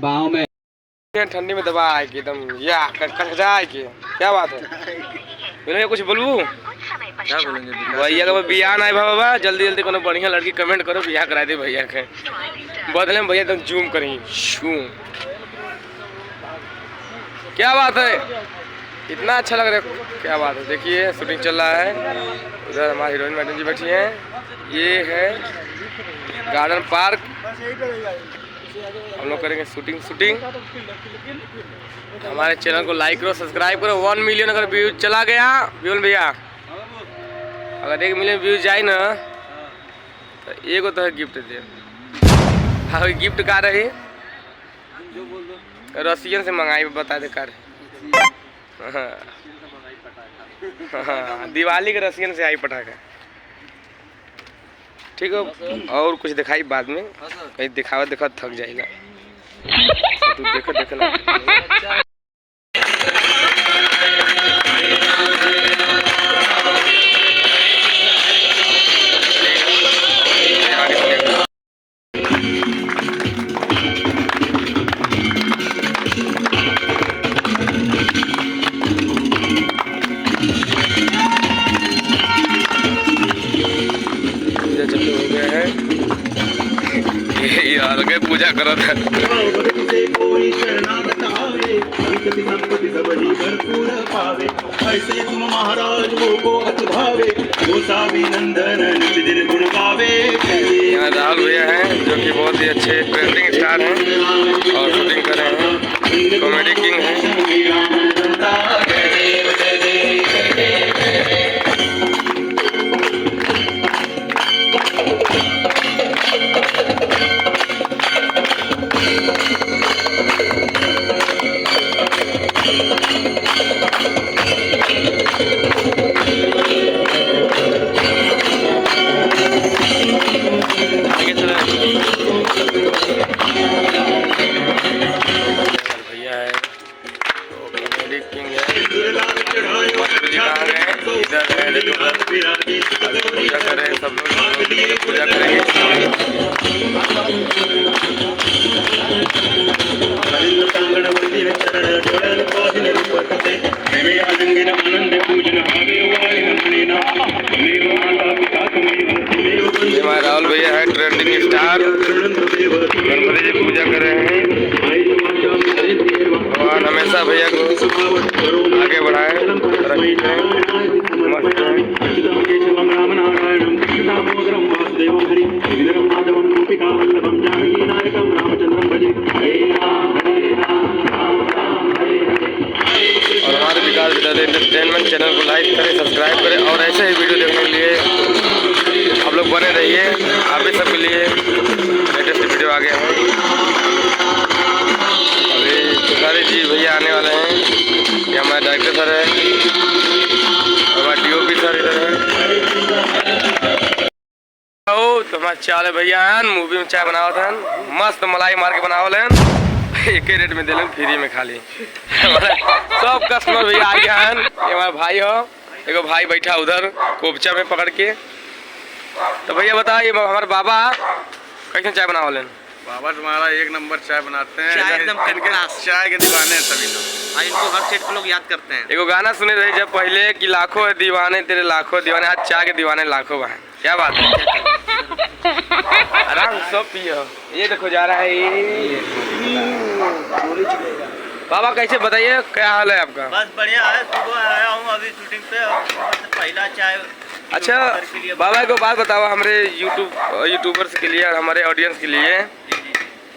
बाहों में ठंडी में दबा है कि एकदम या कचकचा है कि क्या बात है बोले कुछ बोलूँ क्या बोलेंगे भैया का बियाह नहीं बाबा जल्दी जल्दी कोनो बढ़िया लड़की कमेंट करो बियाह करा दे भैया के बदले में भैया एकदम जूम करेंगे शूम क्या बात है इतना अच्छा लग रहा है क्या बात है। देखिए शूटिंग चल रहा है उधर हमारी हीरोइन मैडम जी बैठी हैं। ये है गार्डन पार्क हम लोग करेंगे शूटिंग। हमारे चैनल को लाइक करो सब्सक्राइब करो। 1 मिलियन अगर व्यूज चला गया विमल भैया अगर 1 मिलियन व्यूज जाए ना तो एगो तो गिफ्ट दे। हाँ गिफ्ट का रही रसियन से मंगाई बता दे कार हाँ दिवाली के रसियन से आई पटाखा ठीक है। और कुछ दिखाई बाद में कहीं दिखावा थक जाएगा तू देखो यार के पूजा करो था यहाँ राहुल भैया हैं जो कि बहुत ही अच्छे ट्रेंडिंग स्टार हैं और शूटिंग कर रहे हैं कॉमेडी किंग हैं। भैया है तो कॉमेडी किंग है इधर है पूजा कर रहे हैं सब लोग पूजा करेंगे। राहुल भैया है ट्रेंडिंग स्टार गणपति जी पूजा कर रहे हैं। भगवान हमेशा भैया को आगे बढ़ाए तरक्की करें मस्त और हमारे विकास एंटरटेनमेंट चैनल को लाइक करें सब्सक्राइब करें और ऐसे ही वीडियो देखने के लिए आप लोग बने रहिए। आप भी सबके लिए लेटेस्ट वीडियो आ गया है। अभी तुषारी जी भैया आने वाले हैं। ये हमारे डायरेक्टर सर है हमारे DOP सर इधर है। तो हमारे चाले भैया हैं मूवी में चाय बनावत हैं मस्त मलाई मार के बनावल हैं एक ही रेट में दिले फ्री में खाली सब कस्टमर भैया आ गया हैं। ये हमारा भाई हो एगो भाई बैठा उधर कोपचा में पकड़ के। तो भैया बताओ ये हमारे बाबा कैसे चाय बनावल हैं? बाबा तुम्हारा एक नंबर चाय बनाते हैं एकदम चाय के दीवाने हैं सभी लोग। इनको हर सेट पे लोग याद करते हैं। एगो गाना सुने रहे जब पहले कि लाखों दीवाने तेरे लाखों दीवाने आज चाय के दीवाने लाखों बहन क्या बात है आराम सब पियो। ये देखो जा रहा है ये बाबा कैसे बताइए क्या हाल है आपका? बस बढ़िया है। सुबह आया हूँ अभी शूटिंग पे पहला चाय। अच्छा बाबा को बात बताओ हमारे यूट्यूबर्स के लिए और हमारे ऑडियंस के लिए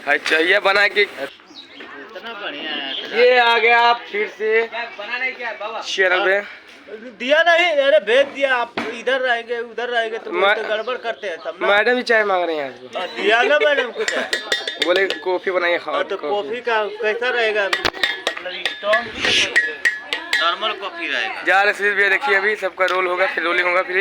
है चाहिए बना के इतना बढ़िया है। ये आ गया आप फिर से चैनल पे दिया नहीं अरे भेज दिया आप इधर रहेंगे उधर रहेंगे तो गड़बड़ करते हैं सब। मैडम भी चाय मांग रहे हैं आज दिया ना मैडम कुछ बोले कॉफी बनाइए खाओ। तो कॉफी का कैसा रहेगा नॉर्मल कॉफी रहेगा। जा रहे भी देखिए अभी सबका रोल होगा फिर रोलिंग होगा फिर